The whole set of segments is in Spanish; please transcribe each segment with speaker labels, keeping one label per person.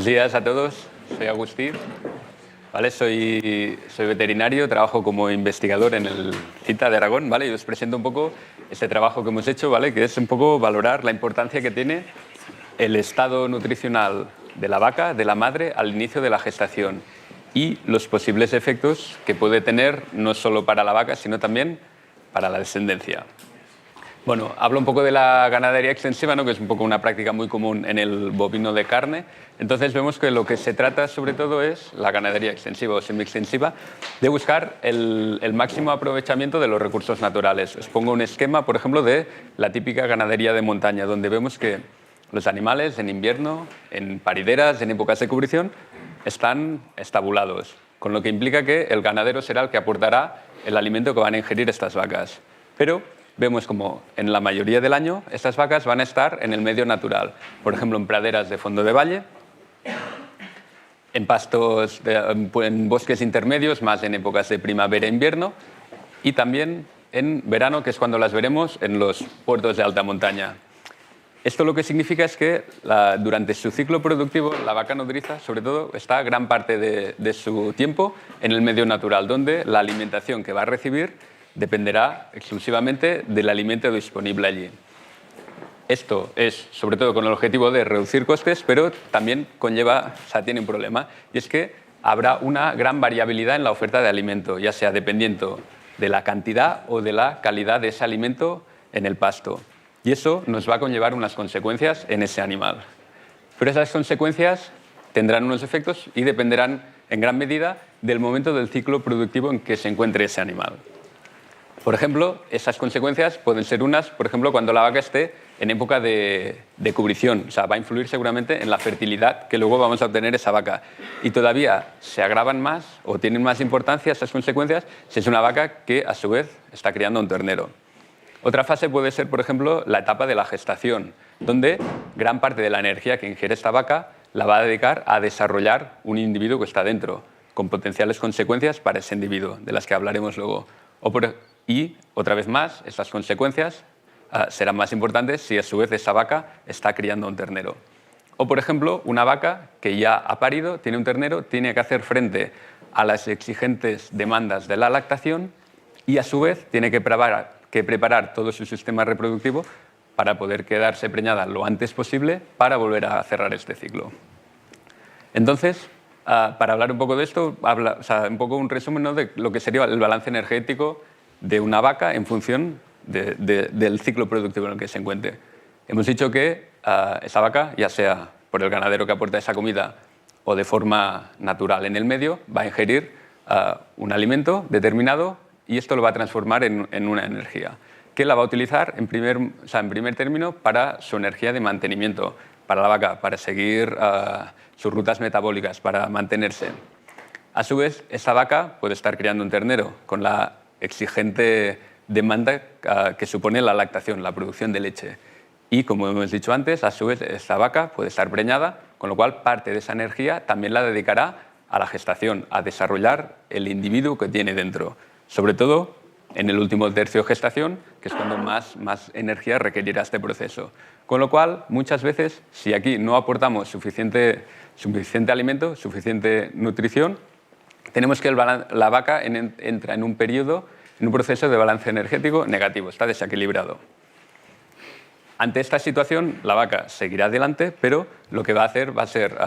Speaker 1: Buenos días a todos, soy Agustín, ¿vale? Soy veterinario, trabajo como investigador en el CITA de Aragón, ¿vale? Y os presento un poco este trabajo que hemos hecho, ¿vale? Que es un poco valorar la importancia que tiene el estado nutricional de la vaca, de la madre, al inicio de la gestación y los posibles efectos que puede tener no solo para la vaca, sino también para la descendencia. Bueno, hablo un poco de la ganadería extensiva, ¿no? Que es un poco una práctica muy común en el bovino de carne. Entonces vemos que lo que se trata sobre todo es la ganadería extensiva o semiextensiva, de buscar el máximo aprovechamiento de los recursos naturales. Os pongo un esquema, por ejemplo, de la típica ganadería de montaña, donde vemos que los animales en invierno, en parideras, en épocas de cubrición, están estabulados, con lo que implica que el ganadero será el que aportará el alimento que van a ingerir estas vacas. Pero vemos como en la mayoría del año estas vacas van a estar en el medio natural, por ejemplo en praderas de fondo de valle, en pastos, en bosques intermedios, más en épocas de primavera e invierno, y también en verano, que es cuando las veremos en los puertos de alta montaña. Esto lo que significa es que durante su ciclo productivo la vaca nodriza, sobre todo, está gran parte de su tiempo en el medio natural, donde la alimentación que va a recibir dependerá exclusivamente del alimento disponible allí. Esto es sobre todo con el objetivo de reducir costes, pero también tiene un problema, y es que habrá una gran variabilidad en la oferta de alimento, ya sea dependiendo de la cantidad o de la calidad de ese alimento en el pasto. Y eso nos va a conllevar unas consecuencias en ese animal. Pero esas consecuencias tendrán unos efectos y dependerán en gran medida del momento del ciclo productivo en que se encuentre ese animal. Por ejemplo, esas consecuencias pueden ser unas, por ejemplo, cuando la vaca esté en época de cubrición. O sea, va a influir seguramente en la fertilidad que luego vamos a obtener esa vaca. Y todavía se agravan más o tienen más importancia esas consecuencias si es una vaca que, a su vez, está criando un ternero. Otra fase puede ser, por ejemplo, la etapa de la gestación, donde gran parte de la energía que ingiere esta vaca la va a dedicar a desarrollar un individuo que está dentro, con potenciales consecuencias para ese individuo, de las que hablaremos luego. Y, otra vez más, estas consecuencias serán más importantes si a su vez esa vaca está criando un ternero. O, por ejemplo, una vaca que ya ha parido, tiene un ternero, tiene que hacer frente a las exigentes demandas de la lactación y, a su vez, tiene que preparar todo su sistema reproductivo para poder quedarse preñada lo antes posible para volver a cerrar este ciclo. Entonces, para hablar un poco de esto, un poco un resumen, ¿no?, de lo que sería el balance energético de una vaca en función del ciclo productivo en el que se encuentre. Hemos dicho que esa vaca, ya sea por el ganadero que aporta esa comida o de forma natural en el medio, va a ingerir un alimento determinado y esto lo va a transformar en una energía que la va a utilizar en primer término para su energía de mantenimiento, para la vaca, para seguir sus rutas metabólicas, para mantenerse. A su vez, esta vaca puede estar criando un ternero con la exigente demanda que supone la lactación, la producción de leche. Y, como hemos dicho antes, a su vez esta vaca puede estar preñada, con lo cual parte de esa energía también la dedicará a la gestación, a desarrollar el individuo que tiene dentro. Sobre todo en el último tercio de gestación, que es cuando más energía requerirá este proceso. Con lo cual, muchas veces, si aquí no aportamos suficiente alimento, suficiente nutrición, tenemos que la vaca entra en un proceso de balance energético negativo, está desequilibrado. Ante esta situación, la vaca seguirá adelante, pero lo que va a hacer va a ser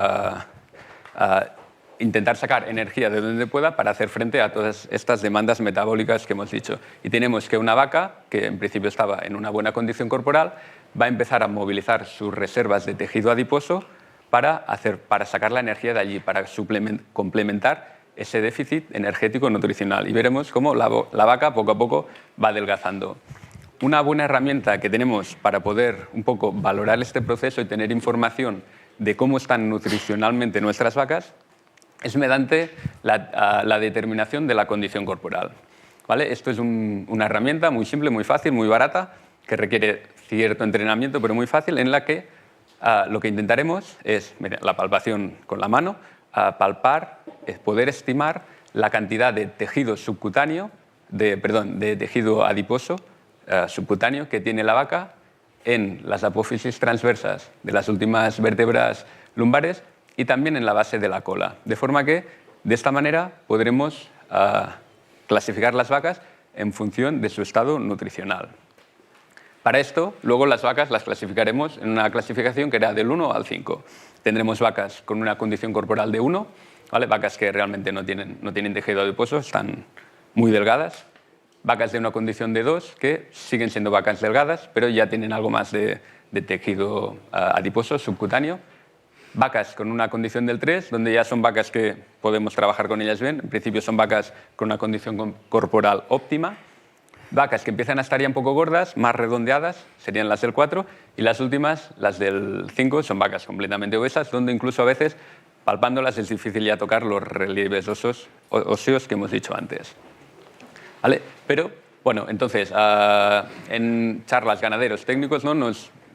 Speaker 1: intentar sacar energía de donde pueda para hacer frente a todas estas demandas metabólicas que hemos dicho. Y tenemos que una vaca, que en principio estaba en una buena condición corporal, va a empezar a movilizar sus reservas de tejido adiposo para sacar la energía de allí, para complementar ese déficit energético nutricional. Y veremos cómo la vaca poco a poco va adelgazando. Una buena herramienta que tenemos para poder un poco valorar este proceso y tener información de cómo están nutricionalmente nuestras vacas es mediante la determinación de la condición corporal. ¿Vale? Esto es una herramienta muy simple, muy fácil, muy barata, que requiere cierto entrenamiento, pero muy fácil, en la que lo que intentaremos es, mira, la palpación con la mano, palpar, poder estimar la cantidad de tejido subcutáneo, de tejido adiposo subcutáneo que tiene la vaca en las apófisis transversas de las últimas vértebras lumbares y también en la base de la cola. De forma que, de esta manera, podremos clasificar las vacas en función de su estado nutricional. Para esto, luego las vacas las clasificaremos en una clasificación que era del 1 al 5. Tendremos vacas con una condición corporal de 1, ¿vale? Vacas que realmente no tienen tejido adiposo, están muy delgadas. Vacas de una condición de 2, que siguen siendo vacas delgadas, pero ya tienen algo más de tejido adiposo, subcutáneo. Vacas con una condición del 3, donde ya son vacas que podemos trabajar con ellas bien. En principio son vacas con una condición corporal óptima. Vacas que empiezan a estar ya un poco gordas, más redondeadas, serían las del 4. Y las últimas, las del 5, son vacas completamente obesas, donde incluso a veces, palpándolas, es difícil ya tocar los relieves óseos que hemos dicho antes. ¿Vale? Pero, bueno, entonces, en charlas ganaderos técnicos, ¿no?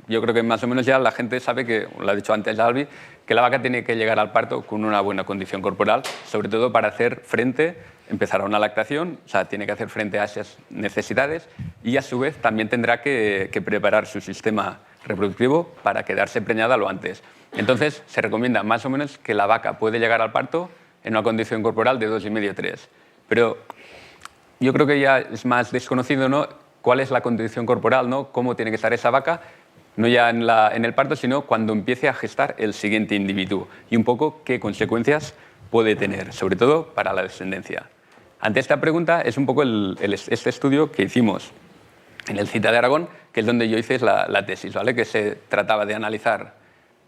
Speaker 1: Yo creo que más o menos ya la gente sabe que, lo ha dicho antes Albi, que la vaca tiene que llegar al parto con una buena condición corporal, sobre todo para hacer frente, empezar a una lactación, o sea, tiene que hacer frente a esas necesidades y a su vez también tendrá que preparar su sistema reproductivo para quedarse preñada lo antes. Entonces, se recomienda más o menos que la vaca puede llegar al parto en una condición corporal de 2,5-3. Pero yo creo que ya es más desconocido, ¿no?, cuál es la condición corporal, ¿no?, cómo tiene que estar esa vaca, no ya en el parto, sino cuando empiece a gestar el siguiente individuo y un poco qué consecuencias puede tener, sobre todo para la descendencia. Ante esta pregunta es un poco este estudio que hicimos en el CITA de Aragón, que es donde yo hice la tesis, ¿vale?, que se trataba de analizar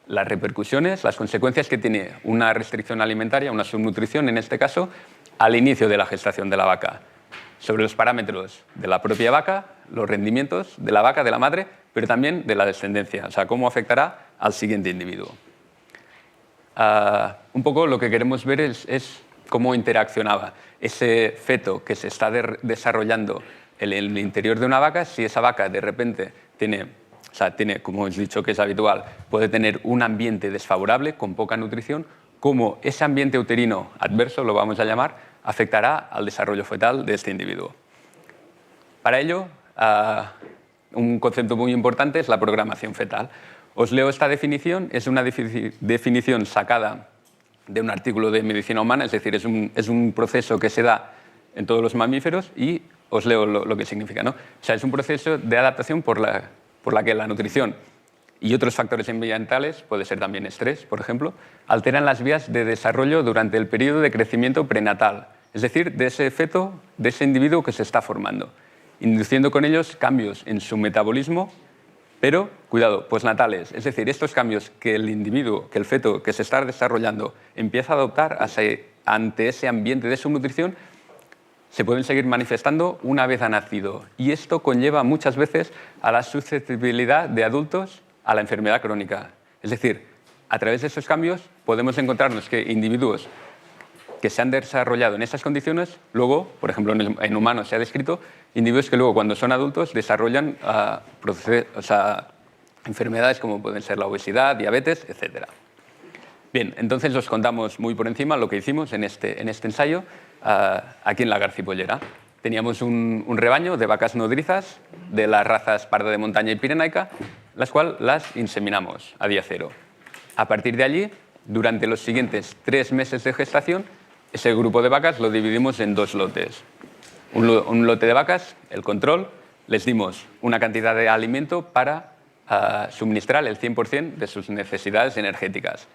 Speaker 1: las repercusiones, las consecuencias que tiene una restricción alimentaria, una subnutrición en este caso, al inicio de la gestación de la vaca, sobre los parámetros de la propia vaca, los rendimientos de la vaca, de la madre, pero también de la descendencia, o sea, cómo afectará al siguiente individuo. Un poco lo que queremos ver es cómo interaccionaba ese feto que se está desarrollando en el interior de una vaca, si esa vaca de repente tiene, como os he dicho que es habitual, puede tener un ambiente desfavorable con poca nutrición, cómo ese ambiente uterino adverso, lo vamos a llamar, afectará al desarrollo fetal de este individuo. Para ello, un concepto muy importante es la programación fetal. Os leo esta definición, es una definición sacada de un artículo de medicina humana, es decir, es un proceso que se da en todos los mamíferos y os leo lo que significa, ¿no? O sea, es un proceso de adaptación por la que la nutrición y otros factores ambientales, puede ser también estrés, por ejemplo, alteran las vías de desarrollo durante el periodo de crecimiento prenatal, es decir, de ese feto, de ese individuo que se está formando, induciendo con ellos cambios en su metabolismo, pero, cuidado, postnatales, es decir, estos cambios que el individuo, que el feto que se está desarrollando empieza a adoptar ante ese ambiente de subnutrición, se pueden seguir manifestando una vez ha nacido. Y esto conlleva muchas veces a la susceptibilidad de adultos a la enfermedad crónica. Es decir, a través de esos cambios podemos encontrarnos que individuos que se han desarrollado en esas condiciones, luego, por ejemplo, en humanos se ha descrito, individuos que luego cuando son adultos desarrollan enfermedades como pueden ser la obesidad, diabetes, etc. Bien, entonces os contamos muy por encima lo que hicimos en este ensayo aquí en la Garcipollera. Teníamos un rebaño de vacas nodrizas de las razas parda de montaña y pirenaica, las cuales las inseminamos a día 0. A partir de allí, durante los siguientes 3 meses de gestación, ese grupo de vacas lo dividimos en 2 lotes. Un lote de vacas, el control, les dimos una cantidad de alimento para suministrar el 100% de sus necesidades energéticas,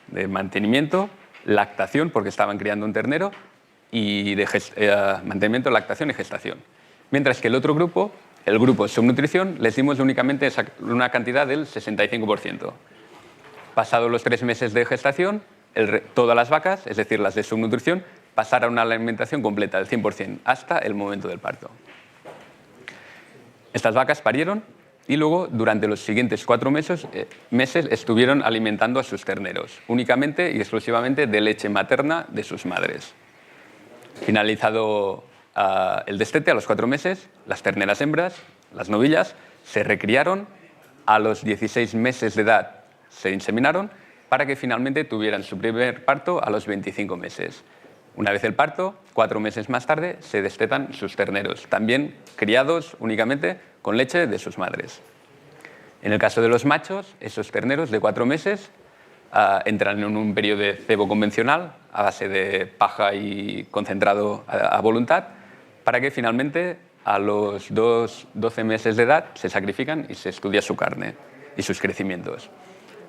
Speaker 1: de mantenimiento, lactación, porque estaban criando un ternero, y de mantenimiento, lactación y gestación. Mientras que el otro grupo, el grupo subnutrición, les dimos únicamente una cantidad del 65%. Pasados los 3 meses de gestación, todas las vacas, es decir, las de subnutrición, pasaron a una alimentación completa del 100% hasta el momento del parto. Estas vacas parieron y luego, durante los siguientes 4 meses, estuvieron alimentando a sus terneros, únicamente y exclusivamente de leche materna de sus madres. Finalizado el destete, a los 4 meses, las terneras hembras, las novillas, se recriaron, a los 16 meses de edad se inseminaron para que finalmente tuvieran su primer parto a los 25 meses. Una vez el parto, 4 meses más tarde, se destetan sus terneros, también criados únicamente con leche de sus madres. En el caso de los machos, esos terneros de 4 meses entran en un periodo de cebo convencional a base de paja y concentrado a voluntad, para que finalmente a los 12 meses de edad se sacrifican y se estudia su carne y sus crecimientos.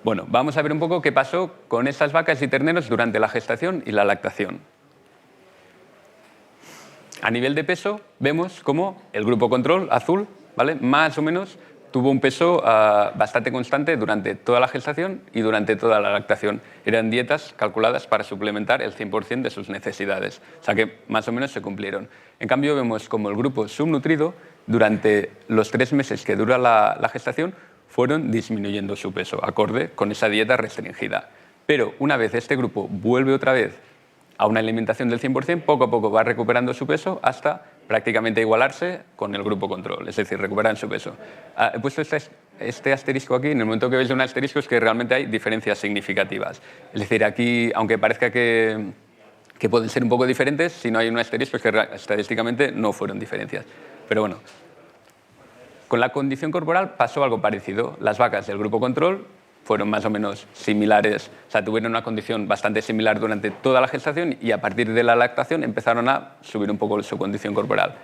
Speaker 1: Bueno, vamos a ver un poco qué pasó con estas vacas y terneros durante la gestación y la lactación. A nivel de peso, vemos cómo el grupo control, azul, ¿vale?, más o menos tuvo un peso bastante constante durante toda la gestación y durante toda la lactación. Eran dietas calculadas para suplementar el 100% de sus necesidades, o sea que más o menos se cumplieron. En cambio, vemos como el grupo subnutrido, durante los 3 meses que dura la gestación, fueron disminuyendo su peso, acorde con esa dieta restringida. Pero una vez este grupo vuelve otra vez a una alimentación del 100%, poco a poco va recuperando su peso hasta prácticamente igualarse con el grupo control, es decir, recuperan su peso. He puesto este asterisco aquí, en el momento que veis un asterisco es que realmente hay diferencias significativas. Es decir, aquí, aunque parezca que pueden ser un poco diferentes, si no hay un asterisco es que estadísticamente no fueron diferencias. Pero bueno, con la condición corporal pasó algo parecido. Las vacas del grupo control fueron más o menos similares, o sea, tuvieron una condición bastante similar durante toda la gestación y a partir de la lactación empezaron a subir un poco su condición corporal.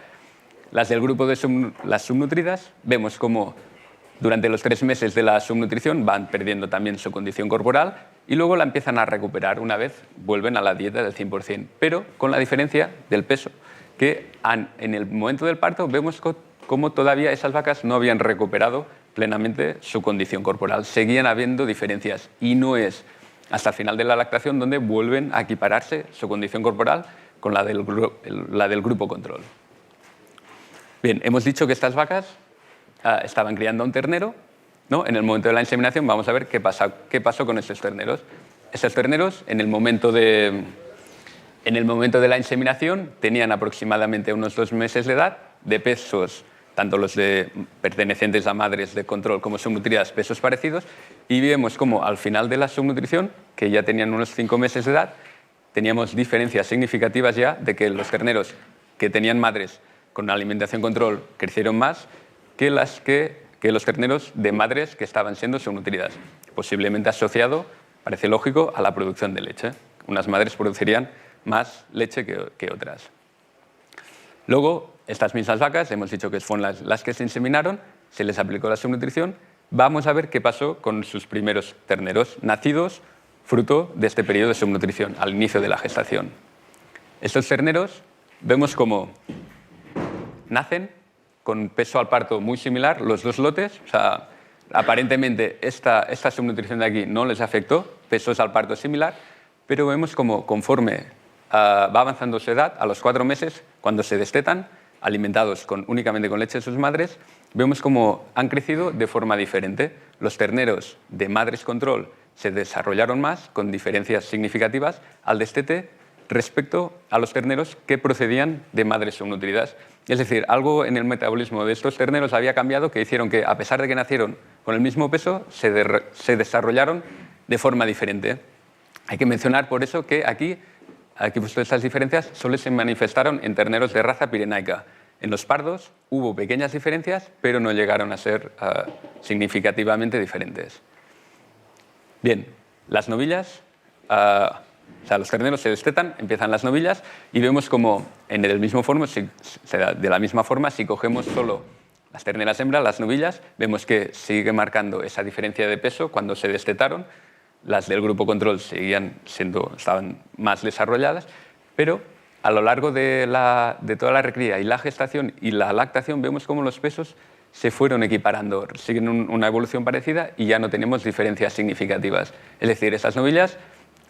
Speaker 1: Las del grupo de las subnutridas, vemos cómo durante los 3 meses de la subnutrición van perdiendo también su condición corporal y luego la empiezan a recuperar una vez vuelven a la dieta del 100%, pero con la diferencia del peso, que en el momento del parto vemos cómo todavía esas vacas no habían recuperado plenamente su condición corporal. Seguían habiendo diferencias y no es hasta el final de la lactación donde vuelven a equipararse su condición corporal con la del grupo control. Bien, hemos dicho que estas vacas estaban criando a un ternero, ¿no? En el momento de la inseminación vamos a ver qué pasó con estos terneros. Estos terneros en el momento de la inseminación tenían aproximadamente unos 2 meses de edad, de pesos tanto los pertenecientes a madres de control como subnutridas, pesos parecidos, y vemos cómo al final de la subnutrición, que ya tenían unos 5 meses de edad, teníamos diferencias significativas ya de que los terneros que tenían madres con alimentación control crecieron más que los terneros de madres que estaban siendo subnutridas, posiblemente asociado, parece lógico, a la producción de leche. Unas madres producirían más leche que otras. Luego, estas mismas vacas, hemos dicho que fueron las que se inseminaron, se les aplicó la subnutrición. Vamos a ver qué pasó con sus primeros terneros, nacidos fruto de este periodo de subnutrición, al inicio de la gestación. Estos terneros vemos cómo nacen con peso al parto muy similar, los 2 lotes, o sea, aparentemente esta subnutrición de aquí no les afectó, pesos al parto similar, pero vemos como conforme va avanzando su edad, a los 4 meses, cuando se destetan, alimentados únicamente con leche de sus madres, vemos cómo han crecido de forma diferente. Los terneros de madres control se desarrollaron más, con diferencias significativas al destete respecto a los terneros que procedían de madres subnutridas. Es decir, algo en el metabolismo de estos terneros había cambiado que hicieron que, a pesar de que nacieron con el mismo peso, se desarrollaron de forma diferente. Hay que mencionar por eso que aquí puesto estas diferencias solo se manifestaron en terneros de raza pirenaica. En los pardos hubo pequeñas diferencias, pero no llegaron a ser significativamente diferentes. Bien, las novillas, los terneros se destetan, empiezan las novillas y vemos como de la misma forma, si cogemos solo las terneras hembras, las novillas, vemos que sigue marcando esa diferencia de peso cuando se destetaron. Las del grupo control estaban más desarrolladas, pero a lo largo de toda la recría y la gestación y la lactación vemos cómo los pesos se fueron equiparando, siguen una evolución parecida y ya no tenemos diferencias significativas. Es decir, esas novillas,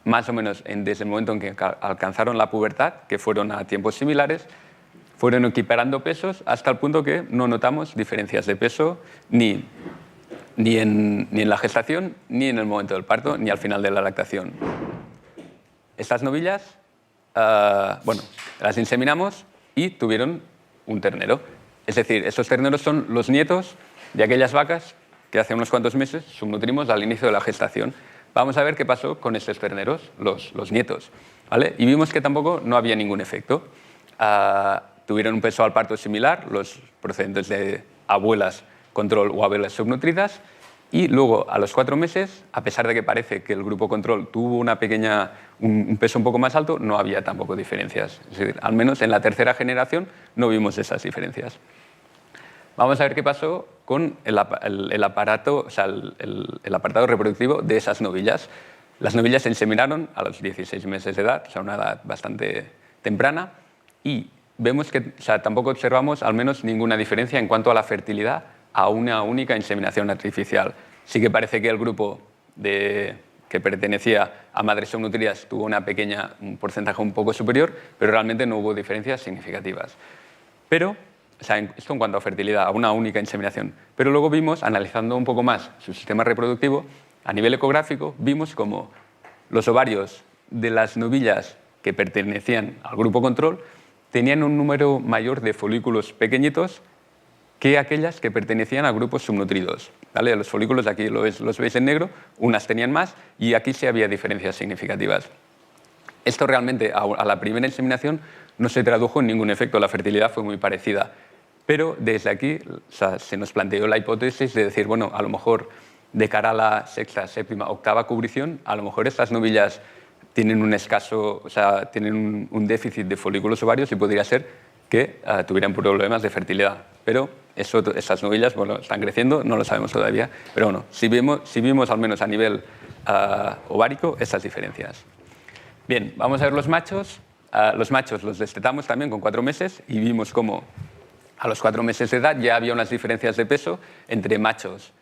Speaker 1: más o menos desde el momento en que alcanzaron la pubertad, que fueron a tiempos similares, fueron equiparando pesos hasta el punto que no notamos diferencias de peso ni en la gestación, ni en el momento del parto, ni al final de la lactación. Estas novillas, las inseminamos y tuvieron un ternero. Es decir, estos terneros son los nietos de aquellas vacas que hace unos cuantos meses subnutrimos al inicio de la gestación. Vamos a ver qué pasó con estos terneros, los nietos, ¿vale? Y vimos que tampoco no había ningún efecto. Tuvieron un peso al parto similar, los procedentes de abuelas control o abuelas subnutridas, Y luego, a los 4 meses, a pesar de que parece que el grupo control tuvo un peso un poco más alto, no había tampoco diferencias. Es decir, al menos en la tercera generación no vimos esas diferencias. Vamos a ver qué pasó con el aparato, o sea, el apartado reproductivo de esas novillas. Las novillas se inseminaron a los 16 meses de edad, o sea, una edad bastante temprana, y vemos que tampoco observamos al menos ninguna diferencia en cuanto a la fertilidad a una única inseminación artificial. Sí que parece que el grupo que pertenecía a madres subnutridas tuvo un porcentaje un poco superior, pero realmente no hubo diferencias significativas. Pero, esto en cuanto a fertilidad, a una única inseminación. Pero luego vimos, analizando un poco más su sistema reproductivo, a nivel ecográfico, vimos como los ovarios de las novillas que pertenecían al grupo control tenían un número mayor de folículos pequeñitos que aquellas que pertenecían a grupos subnutridos. ¿Vale? Los folículos aquí los veis en negro, unas tenían más y aquí sí había diferencias significativas. Esto realmente a la primera inseminación no se tradujo en ningún efecto, la fertilidad fue muy parecida. Pero desde aquí se nos planteó la hipótesis de decir, bueno, a lo mejor de cara a la sexta, séptima, octava cubrición, a lo mejor estas novillas tienen tienen un déficit de folículos ovarios y podría ser que tuvieran problemas de fertilidad. Pero esas novillas están creciendo, no lo sabemos todavía, pero bueno, sí vimos al menos a nivel ovárico esas diferencias. Bien, vamos a ver los machos. Los machos los destetamos también con 4 meses y vimos cómo a los 4 meses de edad ya había unas diferencias de peso entre machos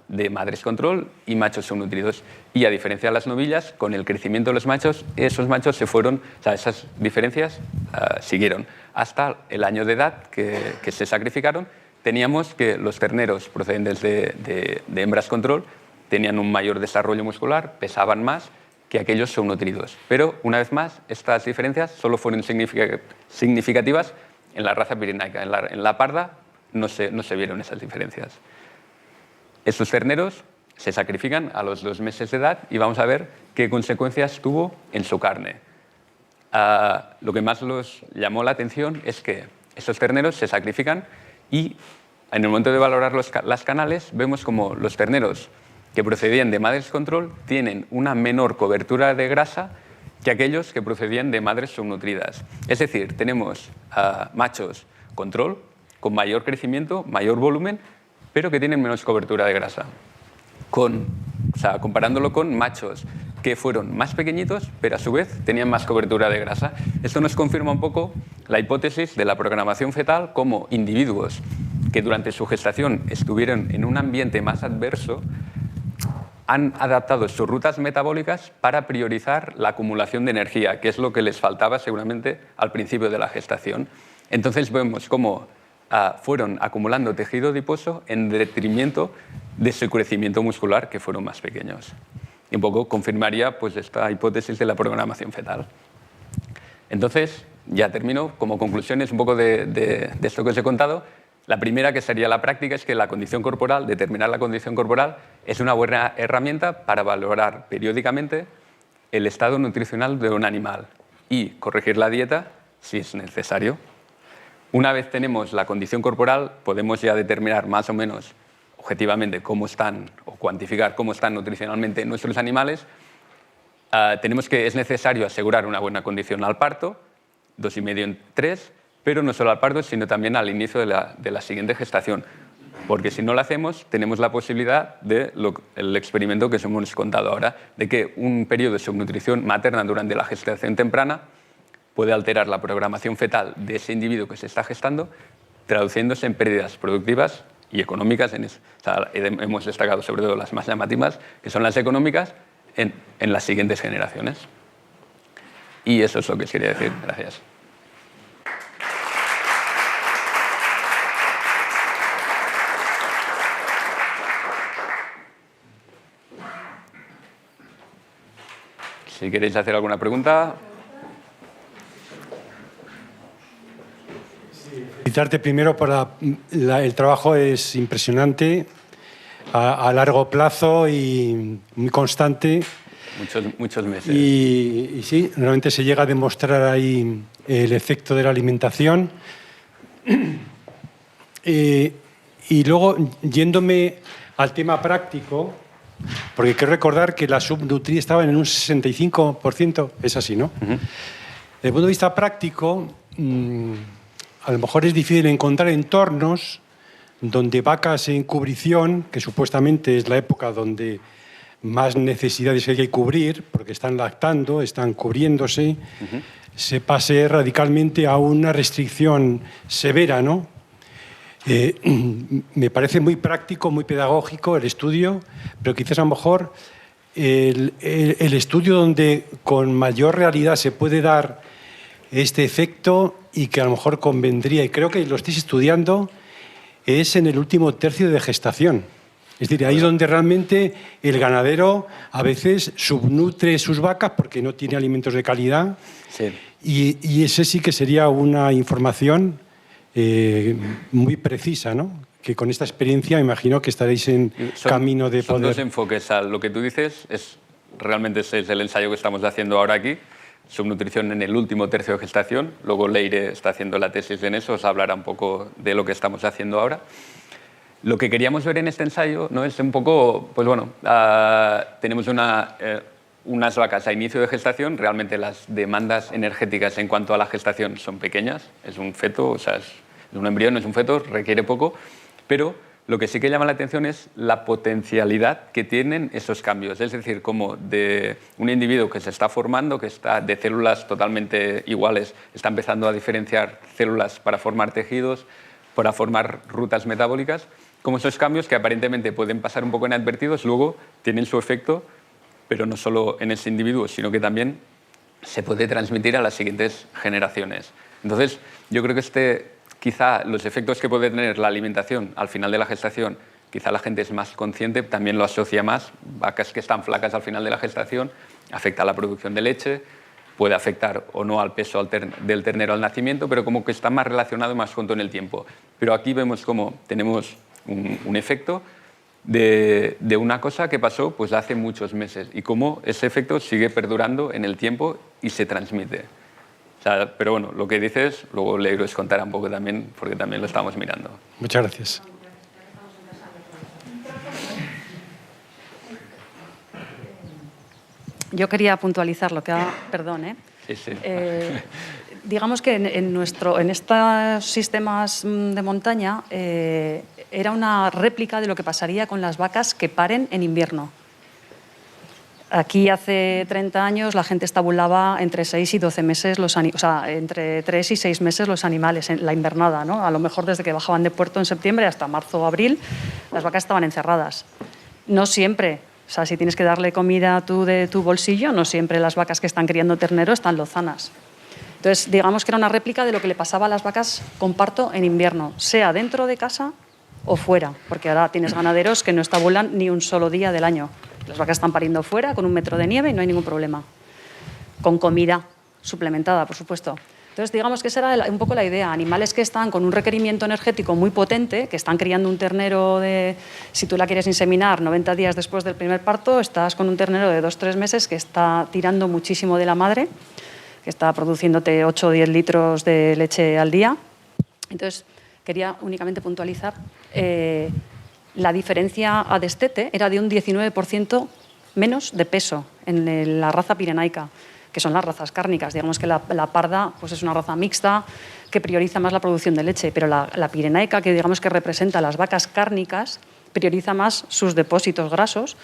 Speaker 1: de madres control y machos subnutridos. Y a diferencia de las novillas, con el crecimiento de los machos, esos machos se fueron, esas diferencias siguieron. Hasta el año de edad que se sacrificaron, teníamos que los terneros procedentes de hembras control tenían un mayor desarrollo muscular, pesaban más que aquellos subnutridos. Pero, una vez más, estas diferencias solo fueron significativas en la raza pirenaica. En la parda no se vieron esas diferencias. Estos terneros se sacrifican a los 2 meses de edad y vamos a ver qué consecuencias tuvo en su carne. Lo que más nos llamó la atención es que estos terneros se sacrifican y en el momento de valorar las canales vemos como los terneros que procedían de madres control tienen una menor cobertura de grasa que aquellos que procedían de madres subnutridas. Es decir, tenemos machos control con mayor crecimiento, mayor volumen, pero que tienen menos cobertura de grasa. Comparándolo con machos que fueron más pequeñitos, pero a su vez tenían más cobertura de grasa. Esto nos confirma un poco la hipótesis de la programación fetal como individuos que durante su gestación estuvieron en un ambiente más adverso han adaptado sus rutas metabólicas para priorizar la acumulación de energía, que es lo que les faltaba seguramente al principio de la gestación. Entonces vemos cómo fueron acumulando tejido adiposo en detrimento de su crecimiento muscular, que fueron más pequeños. Y un poco confirmaría pues, esta hipótesis de la programación fetal. Entonces, ya termino. Como conclusiones un poco de esto que os he contado, la primera, que sería la práctica, es que la condición corporal, determinar la condición corporal, es una buena herramienta para valorar periódicamente el estado nutricional de un animal y corregir la dieta si es necesario. Una vez tenemos la condición corporal, podemos ya determinar más o menos objetivamente cómo están o cuantificar cómo están nutricionalmente nuestros animales. Es necesario asegurar una buena condición al parto, 2,5 en 3, pero no solo al parto, sino también al inicio de la siguiente gestación. Porque si no lo hacemos, tenemos la posibilidad del experimento que os hemos contado ahora, de que un periodo de subnutrición materna durante la gestación temprana puede alterar la programación fetal de ese individuo que se está gestando, traduciéndose en pérdidas productivas y económicas. Hemos destacado sobre todo las más llamativas, que son las económicas, en las siguientes generaciones. Y eso es lo que os quería decir. Gracias. Si queréis hacer alguna pregunta.
Speaker 2: Felicitarte primero para el trabajo, es impresionante, a largo plazo y muy constante.
Speaker 1: Muchos meses.
Speaker 2: Y sí, realmente se llega a demostrar ahí el efecto de la alimentación. Y luego, yéndome al tema práctico, porque quiero recordar que la subnutri estaba en un 65%, es así, ¿no? Desde el punto de vista práctico, a lo mejor es difícil encontrar entornos donde vacas en cubrición, que supuestamente es la época donde más necesidades hay que cubrir, porque están lactando, están cubriéndose, se pase radicalmente a una restricción severa, ¿no? Me parece muy práctico, muy pedagógico el estudio, pero quizás a lo mejor el estudio donde con mayor realidad se puede dar este efecto y que a lo mejor convendría, y creo que lo estáis estudiando, es en el último tercio de gestación. Es decir, ahí es donde realmente el ganadero a veces subnutre sus vacas porque no tiene alimentos de calidad.
Speaker 1: Sí.
Speaker 2: Y ese sí que sería una información muy precisa, ¿no? Que con esta experiencia imagino que estaréis en camino de poder...
Speaker 1: Son dos enfoques. Lo que tú dices realmente es el ensayo que estamos haciendo ahora aquí, subnutrición en el último tercio de gestación. Luego Leire está haciendo la tesis en eso, os hablará un poco de lo que estamos haciendo ahora. Lo que queríamos ver en este ensayo, ¿no?, es un poco, pues bueno, tenemos unas vacas a inicio de gestación, realmente las demandas energéticas en cuanto a la gestación son pequeñas, es un feto, o sea, es un embrión, es un feto, requiere poco, pero lo que sí que llama la atención es la potencialidad que tienen esos cambios, es decir, como de un individuo que se está formando, que está de células totalmente iguales, está empezando a diferenciar células para formar tejidos, para formar rutas metabólicas, como esos cambios que aparentemente pueden pasar un poco inadvertidos, luego tienen su efecto, pero no solo en ese individuo, sino que también se puede transmitir a las siguientes generaciones. Entonces, yo creo que quizá los efectos que puede tener la alimentación al final de la gestación, quizá la gente es más consciente, también lo asocia más, vacas que están flacas al final de la gestación, afecta a la producción de leche, puede afectar o no al peso del ternero al nacimiento, pero como que está más relacionado y más junto en el tiempo. Pero aquí vemos cómo tenemos un efecto de una cosa que pasó pues hace muchos meses y cómo ese efecto sigue perdurando en el tiempo y se transmite. O sea, pero bueno, lo que dices, luego Leire os contará un poco también, porque también lo estamos mirando.
Speaker 2: Muchas gracias.
Speaker 3: Yo quería puntualizar lo que ha... Perdón, ¿eh?
Speaker 1: Sí, sí.
Speaker 3: Digamos que en estos sistemas de montaña era una réplica de lo que pasaría con las vacas que paren en invierno. Aquí hace 30 años la gente estabulaba entre 6 y 12 meses, entre 3 y 6 meses los animales en la invernada, ¿no? A lo mejor desde que bajaban de puerto en septiembre hasta marzo o abril, las vacas estaban encerradas. No siempre. O sea, si tienes que darle comida tú de tu bolsillo, no siempre las vacas que están criando ternero están lozanas. Entonces, digamos que era una réplica de lo que le pasaba a las vacas con parto en invierno, sea dentro de casa o fuera, porque ahora tienes ganaderos que no estabulan ni un solo día del año. Las vacas están pariendo fuera con 1 metro de nieve y no hay ningún problema. Con comida suplementada, por supuesto. Entonces, digamos que esa era un poco la idea. Animales que están con un requerimiento energético muy potente, que están criando un ternero si tú la quieres inseminar 90 días después del primer parto, estás con un ternero de 2-3 meses que está tirando muchísimo de la madre, que está produciéndote 8 o 10 litros de leche al día. Entonces, quería únicamente puntualizar. La diferencia a destete era de un 19% menos de peso en la raza pirenaica, que son las razas cárnicas. Digamos que la parda pues es una raza mixta que prioriza más la producción de leche, pero la pirenaica, que digamos que representa las vacas cárnicas, prioriza más sus depósitos grasos,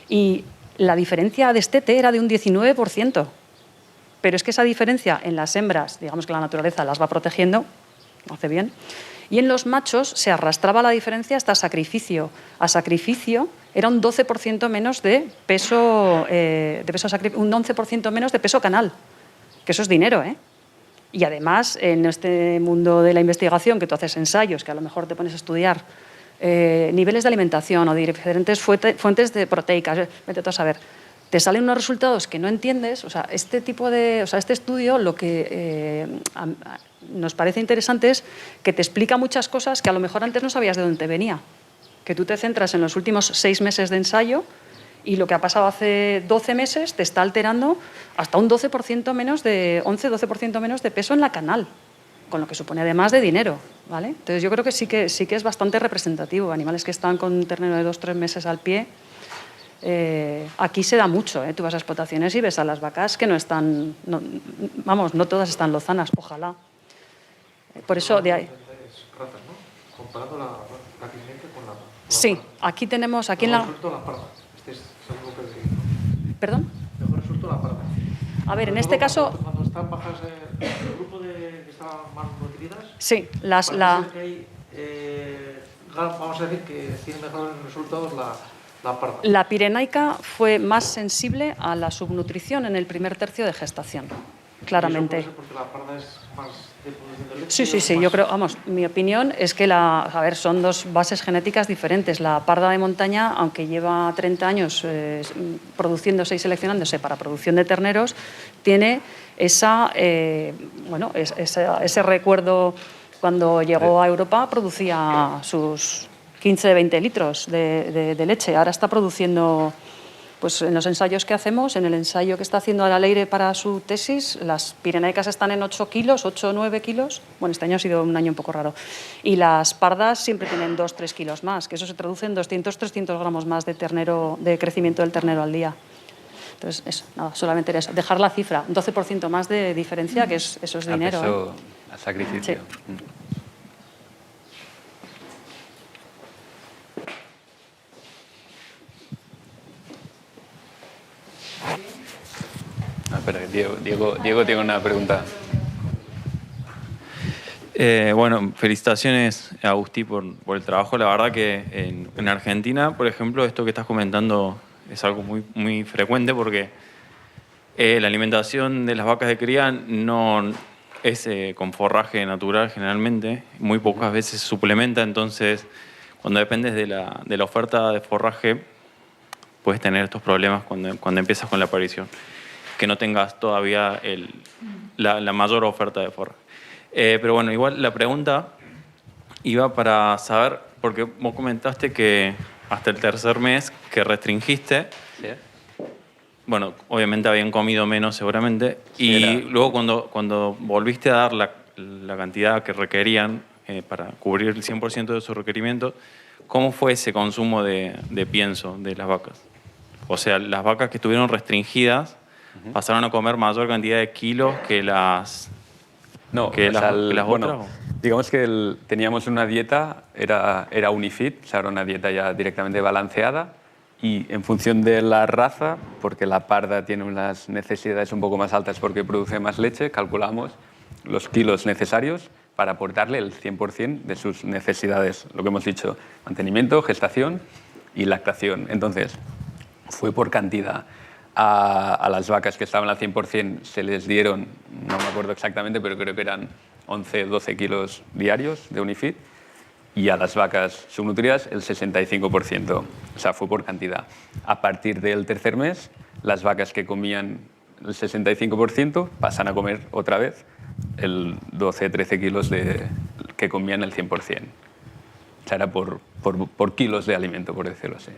Speaker 3: y la diferencia a destete era de un 19%. Pero es que esa diferencia en las hembras, digamos que la naturaleza las va protegiendo, lo hace bien, y en los machos se arrastraba la diferencia hasta sacrificio. A sacrificio era un 12% menos de peso, un 11% menos de peso canal, que eso es dinero, ¿eh? Y además, en este mundo de la investigación, que tú haces ensayos, que a lo mejor te pones a estudiar niveles de alimentación o de diferentes fuentes de proteicas, vete tú a saber, te salen unos resultados que no entiendes. O sea, este estudio lo que nos parece interesante es que te explica muchas cosas que a lo mejor antes no sabías de dónde te venía. Que tú te centras en los últimos 6 meses de ensayo y lo que ha pasado hace 12 meses te está alterando hasta un 11% menos de peso en la canal, con lo que supone además de dinero. ¿vale? Entonces yo creo que sí que es bastante representativo. Animales que están con un ternero de 2 o 3 meses al pie. Aquí se da mucho, ¿eh? Tú vas a explotaciones y ves a las vacas que no están, no todas están lozanas, ojalá. Por eso de ahí.
Speaker 4: Razas, ¿no? Comparando la clínica con la
Speaker 3: Sí,
Speaker 4: parda.
Speaker 3: aquí tenemos, aquí en
Speaker 4: Mejor
Speaker 3: la...
Speaker 4: resultó la parda. Este es algo que decir, ¿no?
Speaker 3: ¿Perdón?
Speaker 4: Mejor resultó la parda.
Speaker 3: A ver, en
Speaker 4: Sobre
Speaker 3: este
Speaker 4: todo
Speaker 3: caso...
Speaker 4: Cuando están bajas, el grupo que estaban más nutridas,
Speaker 3: Sí,
Speaker 4: parece ser que hay, vamos a decir que tiene mejores resultados la parda.
Speaker 3: La pirenaica fue más sensible a la subnutrición en el primer tercio de gestación, claramente.
Speaker 4: ¿Y eso puede ser porque la parda es más de producción de leche?
Speaker 3: Sí, sí, sí, yo creo, vamos, mi opinión es que son dos bases genéticas diferentes. La parda de montaña, aunque lleva 30 años produciéndose y seleccionándose para producción de terneros, tiene ese recuerdo cuando llegó a Europa, producía sus 15-20 litros de leche. Ahora está produciendo, pues en los ensayos que hacemos, en el ensayo que está haciendo ahora Leire para su tesis, las pirenaicas están en 8 kilos, 8 o 9 kilos. Bueno, este año ha sido un año un poco raro. Y las pardas siempre tienen 2-3 kilos más, que eso se traduce en 200-300 gramos más de crecimiento del ternero al día. Entonces, eso, nada, solamente era eso. Dejar la cifra, un 12% más de diferencia, que eso es dinero.
Speaker 1: Peso, a sacrificio.
Speaker 3: Sí.
Speaker 1: Espera, Diego tiene una pregunta.
Speaker 5: Bueno, felicitaciones, Agustí, por el trabajo. La verdad que en Argentina, por ejemplo, esto que estás comentando es algo muy, muy frecuente porque la alimentación de las vacas de cría no es con forraje natural generalmente, muy pocas veces se suplementa, entonces cuando dependes de la oferta de forraje puedes tener estos problemas cuando empiezas con la aparición, que no tengas todavía la mayor oferta de forraje. Pero bueno, igual la pregunta iba para saber, porque vos comentaste que hasta el tercer mes que restringiste,
Speaker 1: ¿Sí?
Speaker 5: bueno, obviamente habían comido menos seguramente,
Speaker 1: Sí,
Speaker 5: y luego cuando volviste a dar la cantidad que requerían para cubrir el 100% de sus requerimientos, ¿cómo fue ese consumo de pienso de las vacas? O sea, las vacas que estuvieron restringidas pasaron a comer mayor cantidad de kilos que las...
Speaker 1: No,
Speaker 5: que
Speaker 1: o sea,
Speaker 5: las
Speaker 1: bueno,
Speaker 5: otras.
Speaker 1: digamos que teníamos una dieta, era Unifit, o sea, era una dieta ya directamente balanceada y en función de la raza, porque la parda tiene unas necesidades un poco más altas porque produce más leche, calculamos los kilos necesarios para aportarle el 100% de sus necesidades, lo que hemos dicho, mantenimiento, gestación y lactación. Entonces, fue por cantidad. A las vacas que estaban al 100% se les dieron, no me acuerdo exactamente, pero creo que eran 11-12 kilos diarios de Unifit, y a las vacas subnutridas el 65%, o sea, fue por cantidad. A partir del tercer mes, las vacas que comían el 65% pasan a comer otra vez el 12-13 kilos que comían el 100%. O sea, era por kilos de alimento, por decirlo así.